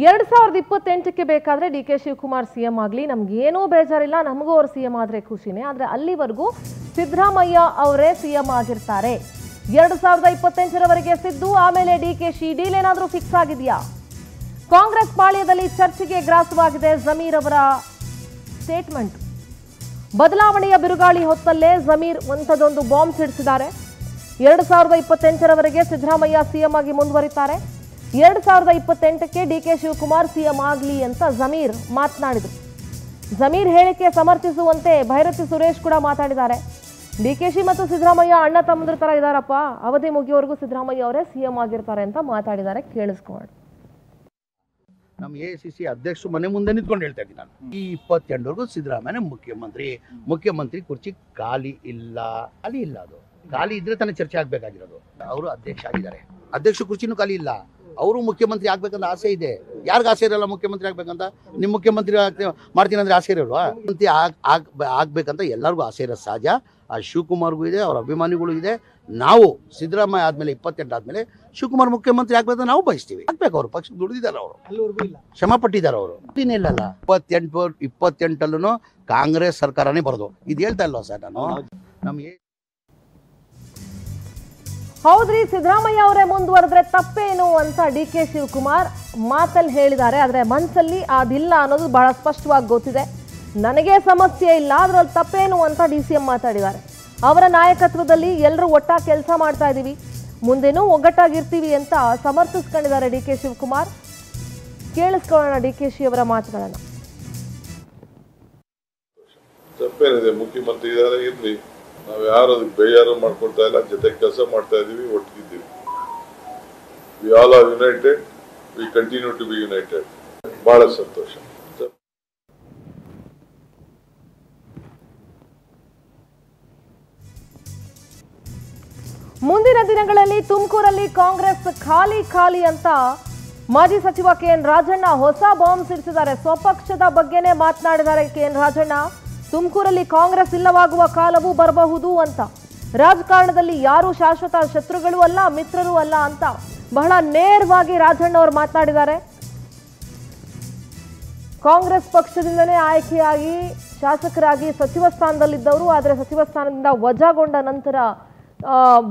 2028ಕ್ಕೆ ಬೇಕಾದ್ರೆ D K Shivakumar CM ಆಗಲಿ, ನಮ್ಗೇನೂ ಬೇಜಾರಿಲ್ಲ, ನಮಗೂ ಅವ್ರು ಸಿಎಂ ಆದರೆ ಖುಷಿನೇ. ಆದರೆ ಅಲ್ಲಿವರೆಗೂ ಸಿದ್ದರಾಮಯ್ಯ ಅವರೇ ಸಿಎಂ ಆಗಿರ್ತಾರೆ. 2028ರವರೆಗೆ ಸಿದ್ದು, ಆಮೇಲೆ DKಶಿ ಡೀಲ್ ಏನಾದರೂ ಫಿಕ್ಸ್ ಆಗಿದೆಯಾ? ಕಾಂಗ್ರೆಸ್ ಪಾಳ್ಯದಲ್ಲಿ ಚರ್ಚೆಗೆ ಗ್ರಾಸವಾಗಿದೆ ಜಮೀರ್ ಅವರ ಸ್ಟೇಟ್ಮೆಂಟ್. ಬದಲಾವಣೆಯ ಬಿರುಗಾಳಿ ಹೊತ್ತಲ್ಲೇ ಜಮೀರ್ ಒಂಥದೊಂದು ಬಾಂಬ್ ಸಿಡಿಸಿದ್ದಾರೆ. 2028ರವರೆಗೆ ಸಿದ್ದರಾಮಯ್ಯ ಸಿಎಂ ಆಗಿ ಮುಂದುವರಿತಾರೆ. 2028ಕ್ಕೆ DK ಶಿವಕುಮಾರ್ ಸಿಎಂ ಆಗಲಿ ಅಂತ ಜಮೀರ್ ಮಾತನಾಡಿದರು. ಜಮೀರ್ ಹೇಳಿಕೆ ಸಮರ್ಥಿಸುವಂತೆ ಭೈರತಿ ಸುರೇಶ್ ಕೂಡ ಮಾತಾಡಿದ್ದಾರೆ. DKಶಿ ಮತ್ತು ಸಿದ್ದರಾಮಯ್ಯ ಅಣ್ಣ ತಮ್ಮಂದ್ರ ತರ ಇದಾರಪ್ಪ, ಅವಧಿ ಮುಗಿಯೋವರೆಗೂ ಸಿದ್ದರಾಮಯ್ಯ ಅವರೇ ಸಿಎಂ ಆಗಿರ್ತಾರೆ ಅಂತ ಮಾತಾಡಿದ್ದಾರೆ. ಕೇಳಿಸ್ಕೊಳ್ಳಿ. ನಮ್ಮ AICC ಅಧ್ಯಕ್ಷರು ಮನೆ ಮುಂದೆ ನಿಂತ್ಕೊಂಡು ಹೇಳ್ತಾ ಇದ್ದೀನಿ ನಾನು, ಈ 22ವರೆಗೂ ಸಿದ್ದರಾಮಯ್ಯ ಮುಖ್ಯಮಂತ್ರಿ ಕುರ್ಚಿ ಖಾಲಿ ಇಲ್ಲ. ಅದು ಖಾಲಿ ಇದ್ರೆ ತಾನೇ ಚರ್ಚೆ ಆಗ್ಬೇಕಾಗಿರೋದು. ಅವರು ಅಧ್ಯಕ್ಷ ಆಗಿದ್ದಾರೆ, ಅಧ್ಯಕ್ಷ ಕುರ್ಚಿನೂ ಖಾಲಿ ಇಲ್ಲ. ಅವರು ಮುಖ್ಯಮಂತ್ರಿ ಆಗ್ಬೇಕಂತ ಆಸೆ ಇದೆ. ಯಾರಿಗ ಆಸೆ ಇರಲ್ಲ ಮುಖ್ಯಮಂತ್ರಿ ಆಗ್ಬೇಕಂತ? ನಿಮ್ಮ ಮುಖ್ಯಮಂತ್ರಿ ಮಾಡ್ತೀನಿ ಅಂದ್ರೆ ಆಸೆ ಇರಲ್ವಾ? ಮುಖ್ಯಮಂತ್ರಿ ಆಗ್ಬೇಕಂತ ಎಲ್ಲರಿಗೂ ಆಸೆ ಇರೋ ಸಹಜ. ಆ ಶಿವಕುಮಾರ್ಗೂ ಇದೆ, ಅವ್ರ ಅಭಿಮಾನಿಗಳು ಇದೆ. ನಾವು ಸಿದ್ದರಾಮಯ್ಯ ಆದ್ಮೇಲೆ 28 ಆದ್ಮೇಲೆ ಶಿವಕುಮಾರ್ ಮುಖ್ಯಮಂತ್ರಿ ಆಗ್ಬೇಕಂತ ನಾವು ಬಯಸ್ತೀವಿ. ಆಗ್ಬೇಕು. ಅವರು ಪಕ್ಷ ದುಡಿದಿದ್ದಾರೆ, ಅವರು ಶ್ರಮ ಪಟ್ಟಿದ್ದಾರೆ. ಅವರು ಇನ್ನಿಲ್ಲಲ್ಲ 28ಅಲ್ಲೂ ಕಾಂಗ್ರೆಸ್ ಸರ್ಕಾರನೇ ಬರೋದು. ಇದು ಹೇಳ್ತಾ ಇಲ್ವಾ ಸರ್ ನಾನು? ನಮ್ಗೆ ಹೌದ್ರಿ, ಸಿದ್ದರಾಮಯ್ಯ ಅವರೇ ಮುಂದುವರೆದ್ರೆ ತಪ್ಪೇನು ಅಂತ DK ಶಿವಕುಮಾರ್ ಮಾತಲ್ಲಿ ಹೇಳಿದ್ದಾರೆ. ಆದರೆ ಮನಸ್ಸಲ್ಲಿ ಅದಿಲ್ಲ ಅನ್ನೋದು ಬಹಳ ಸ್ಪಷ್ಟವಾಗಿ ಗೊತ್ತಿದೆ. ನನಗೆ ಸಮಸ್ಯೆ ಇಲ್ಲ, ಅದ್ರಲ್ಲಿ ತಪ್ಪೇನು ಅಂತ DCM ಮಾತಾಡಿದ್ದಾರೆ. ಅವರ ನಾಯಕತ್ವದಲ್ಲಿ ಎಲ್ಲರೂ ಒಟ್ಟಾಗಿ ಕೆಲಸ ಮಾಡ್ತಾ ಇದ್ದೀವಿ, ಮುಂದೇನೂ ಒಗ್ಗಟ್ಟಾಗಿರ್ತೀವಿ ಅಂತ ಸಮರ್ಥಿಸ್ಕೊಂಡಿದ್ದಾರೆ DK ಶಿವಕುಮಾರ್. ಕೇಳಿಸ್ಕೊಳ್ಳೋಣ DKಶಿ ಅವರ ಮಾತುಗಳನ್ನು. ತಪ್ಪೇನಿದೆ, ಮುಖ್ಯಮಂತ್ರಿ ಇದ್ದಾರೆ, ಇರ್ಲಿ. ನಾವು ಯಾರು ಅದಕ್ಕೆ ಬೇಜಾರು ಮಾಡ್ಕೊಳ್ತಾ ಇಲ್ಲ, ಜೊತೆ ಕೆಲಸ ಮಾಡ್ತಾ ಇದೀವಿ, ಒಟ್ಟಿಗಿದ್ದೀವಿ. We all are united, we continue to be united. ಬಹಳ ಸಂತೋಷ. ಮುಂದಿನ ದಿನಗಳಲ್ಲಿ ತುಮಕೂರಲ್ಲಿ ಕಾಂಗ್ರೆಸ್ ಖಾಲಿ ಅಂತ ಮಾಜಿ ಸಚಿವ KN ರಾಜಣ್ಣ ಹೊಸ ಬಾಂಬ್ ಸಿಡಿಸಿದ್ದಾರೆ. ಸ್ವಪಕ್ಷದ ಬಗ್ಗೆನೇ ಮಾತನಾಡಿದ್ದಾರೆ KN ರಾಜಣ್ಣ. ತುಮಕೂರಲ್ಲಿ ಕಾಂಗ್ರೆಸ್ ಇಲ್ಲವಾಗುವ ಕಾಲವೂ ಬರಬಹುದು ಅಂತ. ರಾಜಕಾರಣದಲ್ಲಿ ಯಾರು ಶಾಶ್ವತ ಶತ್ರುಗಳು ಅಲ್ಲ, ಮಿತ್ರರು ಅಲ್ಲ ಅಂತ ಬಹಳ ನೇರವಾಗಿ ರಾಜಣ್ಣ ಅವರು ಮಾತನಾಡಿದ್ದಾರೆ. ಕಾಂಗ್ರೆಸ್ ಪಕ್ಷದಿಂದನೇ ಆಯ್ಕೆಯಾಗಿ ಶಾಸಕರಾಗಿ ಸಚಿವ ಸ್ಥಾನದಲ್ಲಿದ್ದವರು, ಆದರೆ ಸಚಿವ ಸ್ಥಾನದಿಂದ ವಜಾಗೊಂಡ ನಂತರ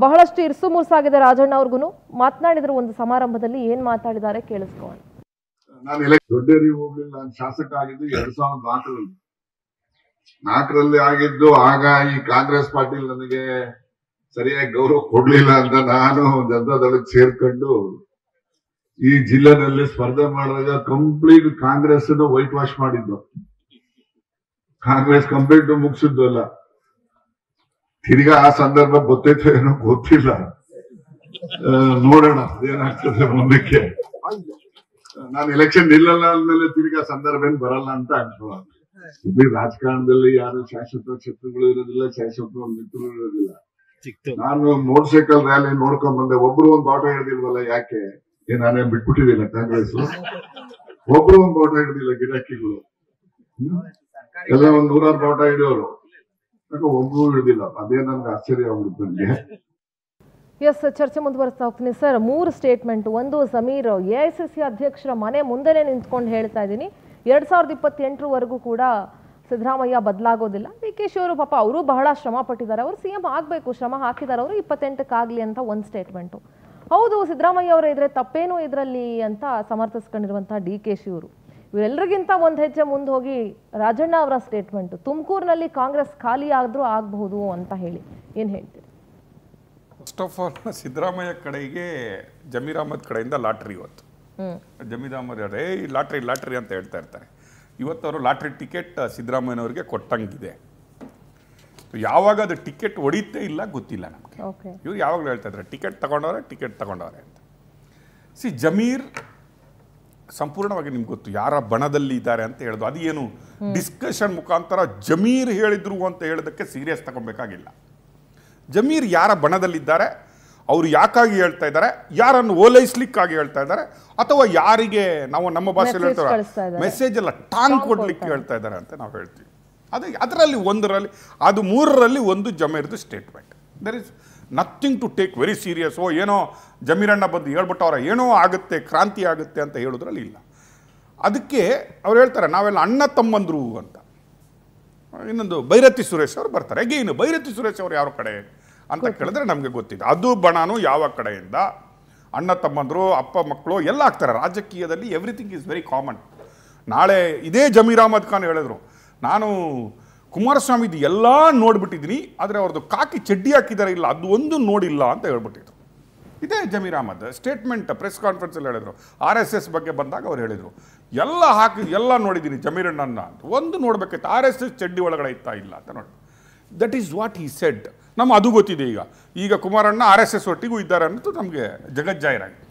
ಬಹಳಷ್ಟು ಇರ್ಸು ಮುರ್ಸಾಗಿದೆ ರಾಜಣ್ಣ ಅವ್ರಿಗೂ. ಮಾತನಾಡಿದ್ರು ಒಂದು ಸಮಾರಂಭದಲ್ಲಿ. ಏನ್ ಮಾತಾಡಿದ್ದಾರೆ ಕೇಳಿಸ್ಕೊಳ್ಳೋಣ. ನಾನು ದೊಡ್ಡೇರಿಗೆ ಹೋಗ್ಲಿಲ್ಲ, ನಾನು ಶಾಸಕ ಆಗಿದ್ದು 2004ರಲ್ಲಿ ಆಗಿದ್ದು. ಆಗ ಈ ಕಾಂಗ್ರೆಸ್ ಪಾರ್ಟಿ ನನಗೆ ಸರಿಯಾಗಿ ಗೌರವ ಕೊಡ್ಲಿಲ್ಲ ಅಂತ ನಾನು ಜನತಾದಳಕ್ಕೆ ಸೇರ್ಕೊಂಡು ಈ ಜಿಲ್ಲೆನಲ್ಲಿ ಸ್ಪರ್ಧೆ ಮಾಡಿದಾಗ ಕಂಪ್ಲೀಟ್ ಕಾಂಗ್ರೆಸ್ ವೈಟ್ ವಾಶ್ ಮಾಡಿದ್ದು. ಕಾಂಗ್ರೆಸ್ ಕಂಪ್ಲೀಟ್ ಮುಗಿಸಿದ್ದು ಅಲ್ಲ. ತಿರ್ಗಾ ಆ ಸಂದರ್ಭ ಗೊತ್ತೈತೋ ಏನೋ ಗೊತ್ತಿಲ್ಲ, ನೋಡೋಣ ಏನಾಗ್ತದೆ ಮುಂದಕ್ಕೆ. ನಾನು ಎಲೆಕ್ಷನ್ ನಿಲ್ಲಲ್ಲ ಅಂದ್ಮೇಲೆ ತಿರ್ಗಾ ಸಂದರ್ಭ ಏನ್ ಬರಲ್ಲ ಅಂತ ಅನ್ಕೊಳ್ಳ. ಇಲ್ಲಿ ರಾಜಕಾರಣದಲ್ಲಿ ಯಾರು ಶಾಶ್ವತ ಶತ್ರುಗಳು ಇರೋದಿಲ್ಲ, ಶಾಶ್ವತ ಮಿತ್ರರು ಇರೋದಿಲ್ಲ. ನಾನು ಮೋಟರ್ ಸೈಕಲ್ ರ್ಯಾಲಿ ನೋಡ್ಕೊಂಡ್ ಬಂದೆ, ಒಬ್ರು ಒಂದ್ ಬಾಟ ಹಿಡ್ದಿಲ್ವಲ್ಲ, ಯಾಕೆ ನಾನೇ ಬಿಟ್ಬಿಟ್ಟಿದ್ದಿಲ್ಲ ಕಾಂಗ್ರೆಸ್. ಒಬ್ರು ಒಂದ್ ಬಾಟ ಹಿಡ್ದಿಲ್ಲ, ಗಿರಾಕಿಗಳು ಎಲ್ಲ ಒಂದ್ 100 ಬಾಟ ಹಿಡಿಯೋರು, ಒಬ್ರು ಹಿಡಿದಿಲ್ಲ. ಅದೇ ನನ್ಗೆ ಆಶ್ಚರ್ಯ ಆಗ್ಬಿಡುತ್ತೆ ನನಗೆ. ಎಸ್, ಚರ್ಚೆ ಮುಂದುವರಿಸ್ತಾ ಹೋಗ್ತೀನಿ ಸರ್. 3 ಸ್ಟೇಟ್ಮೆಂಟ್. ಒಂದು, ಜಮೀರ್ AICC ಅಧ್ಯಕ್ಷರ ಮನೆ ಮುಂದೆನೆ ನಿಂತ್ಕೊಂಡು ಹೇಳ್ತಾ ಇದ್ದೀನಿ, 2028ವರೆಗೂ ಕೂಡ ಸಿದ್ದರಾಮಯ್ಯ ಬದಲಾಗೋದಿಲ್ಲ. DKಶಿ ಅವರು ಪಾಪ ಅವರು ಬಹಳ ಶ್ರಮ ಪಟ್ಟಿದ್ದಾರೆ, ಅವರು ಸಿಎಂ ಆಗಬೇಕು, ಶ್ರಮ ಹಾಕಿದ್ದಾರೆ, ಅವರು 28ಕ್ಕಾಗಲಿ ಅಂತ ಒಂದು ಸ್ಟೇಟ್ಮೆಂಟು. ಹೌದು, ಸಿದ್ದರಾಮಯ್ಯ ಅವರು ಇದ್ರೆ ತಪ್ಪೇನೂ ಇದರಲ್ಲಿ ಅಂತ ಸಮರ್ಥಿಸ್ಕೊಂಡಿರುವಂಥ DKಶಿ ಅವರು. ಇವರೆಲ್ಲರಿಗಿಂತ ಒಂದು ಹೆಜ್ಜೆ ಮುಂದೆ ಹೋಗಿ ರಾಜಣ್ಣ ಅವರ ಸ್ಟೇಟ್ಮೆಂಟು, ತುಮಕೂರಿನಲ್ಲಿ ಕಾಂಗ್ರೆಸ್ ಖಾಲಿ ಆದ್ರೂ ಆಗಬಹುದು ಅಂತ ಹೇಳಿ ಏನು ಹೇಳ್ತೀರಿ? ಫಸ್ಟ್ ಆಫ್ ಆಲ್ ಸಿದ್ದರಾಮಯ್ಯ ಕಡೆಗೆ ಜಮೀರ್ ಅಹಮದ್ ಕಡೆಯಿಂದ ಲಾಟ್ರಿ. ಇವತ್ತು ಜಮೀರ್ ಅಹಮದ್ ಲಾಟ್ರಿ ಅಂತ ಹೇಳ್ತಾ ಇರ್ತಾರೆ. ಇವತ್ತು ಅವರು ಲಾಟ್ರಿ ಟಿಕೆಟ್ ಸಿದ್ದರಾಮಯ್ಯನವ್ರಿಗೆ ಕೊಟ್ಟಂಗಿದೆ. ಯಾವಾಗ ಅದು ಟಿಕೆಟ್ ಹೊಡಿತೇ ಇಲ್ಲ ಗೊತ್ತಿಲ್ಲ ನಮಗೆ. ಇವ್ರು ಯಾವಾಗಲೂ ಹೇಳ್ತಾ ಇದ್ದಾರೆ ಟಿಕೆಟ್ ತಗೊಂಡವ್ರೆ ಅಂತ. ಜಮೀರ್ ಸಂಪೂರ್ಣವಾಗಿ ನಿಮ್ಗೆ ಗೊತ್ತು ಯಾರ ಬಣದಲ್ಲಿ ಇದ್ದಾರೆ ಅಂತ ಹೇಳೋದು. ಅದು ಏನು ಡಿಸ್ಕಷನ್ ಮುಖಾಂತರ ಜಮೀರ್ ಹೇಳಿದ್ರು ಅಂತ ಹೇಳೋದಕ್ಕೆ ಸೀರಿಯಸ್ ತಗೊಬೇಕಾಗಿಲ್ಲ. ಜಮೀರ್ ಯಾರ ಬಣದಲ್ಲಿದ್ದಾರೆ, ಅವರು ಯಾಕಾಗಿ ಹೇಳ್ತಾ ಇದ್ದಾರೆ, ಯಾರನ್ನು ಓಲೈಸ್ಲಿಕ್ಕಾಗಿ ಹೇಳ್ತಾ ಇದ್ದಾರೆ, ಅಥವಾ ಯಾರಿಗೆ ನಾವು ನಮ್ಮ ಭಾಷೆಯಲ್ಲಿ ಹೇಳ್ತಾರೆ ಮೆಸೇಜ್ ಎಲ್ಲ ಟಾಂಗ್ ಕೊಡ್ಲಿಕ್ಕೆ ಹೇಳ್ತಾ ಇದ್ದಾರೆ ಅಂತ ನಾವು ಹೇಳ್ತೀವಿ. ಅದರಲ್ಲಿ ಒಂದರಲ್ಲಿ ಅದು 3ರಲ್ಲಿ ಒಂದು ಜಮೀರ್ದು statement. There is nothing to take very serious. ಏನೋ ಜಮೀರಣ್ಣ ಬಂದು ಹೇಳ್ಬಿಟ್ಟವ್ರ ಏನೋ ಆಗುತ್ತೆ, ಕ್ರಾಂತಿ ಆಗುತ್ತೆ ಅಂತ ಹೇಳೋದ್ರಲ್ಲಿ ಇಲ್ಲ. ಅದಕ್ಕೆ ಅವ್ರು ಹೇಳ್ತಾರೆ ನಾವೆಲ್ಲ ಅಣ್ಣ ತಮ್ಮಂದ್ರು ಅಂತ. ಇನ್ನೊಂದು ಭೈರತಿ ಸುರೇಶ್ ಅವರು ಬರ್ತಾರೆ. ಅಗೇನು ಭೈರತಿ ಸುರೇಶ್ ಅವರು ಯಾವ ಕಡೆ ಅಂತ ಕೇಳಿದ್ರೆ ನಮಗೆ ಗೊತ್ತಿದೆ. ಅದು ಬಣನು ಯಾವ ಕಡೆಯಿಂದ ಅಣ್ಣ ತಮ್ಮಂದರು ಅಪ್ಪ ಮಕ್ಕಳು ಎಲ್ಲ ಆಗ್ತಾರೆ. ರಾಜಕೀಯದಲ್ಲಿ ಎವ್ರಿಥಿಂಗ್ ಈಸ್ ವೆರಿ ಕಾಮನ್. ನಾಳೆ ಇದೇ ಜಮೀರ್ ಅಹಮದ್ ಖಾನ್ ಹೇಳಿದ್ರು, ನಾನು ಕುಮಾರಸ್ವಾಮಿದು ಎಲ್ಲ ನೋಡ್ಬಿಟ್ಟಿದ್ದೀನಿ, ಆದರೆ ಅವ್ರದ್ದು ಕಾಕಿ ಚಡ್ಡಿ ಹಾಕಿದ್ದಾರೆ ಇಲ್ಲ ಅದು ಒಂದು ನೋಡಿಲ್ಲ ಅಂತ ಹೇಳ್ಬಿಟ್ಟಿದ್ರು. ಇದೇ ಜಮೀರ್ ಅಹಮದ್ ಸ್ಟೇಟ್ಮೆಂಟ್ ಪ್ರೆಸ್ ಕಾನ್ಫರೆನ್ಸಲ್ಲಿ ಹೇಳಿದ್ರು. RSS ಬಗ್ಗೆ ಬಂದಾಗ ಅವ್ರು ಹೇಳಿದರು, ಎಲ್ಲ ನೋಡಿದ್ದೀನಿ ಜಮೀರಣ್ಣನ ಅಂತ, ಒಂದು ನೋಡ್ಬೇಕಿತ್ತು RSS ಚಡ್ಡಿ ಒಳಗಡೆ ಇತ್ತಾ ಇಲ್ಲ ಅಂತ ನೋಡಿ. That is what he said. ನಮ್ಮ ಅದು ಗೊತ್ತಿದೆ. ಈಗ ಕುಮಾರಣ್ಣ RSS ಒಟ್ಟಿಗೂ ಇದ್ದಾರೆ ಅನ್ನೋದು ನಮಗೆ ಜಗಜ್ಜಾಹೀರಾಗಿದೆ.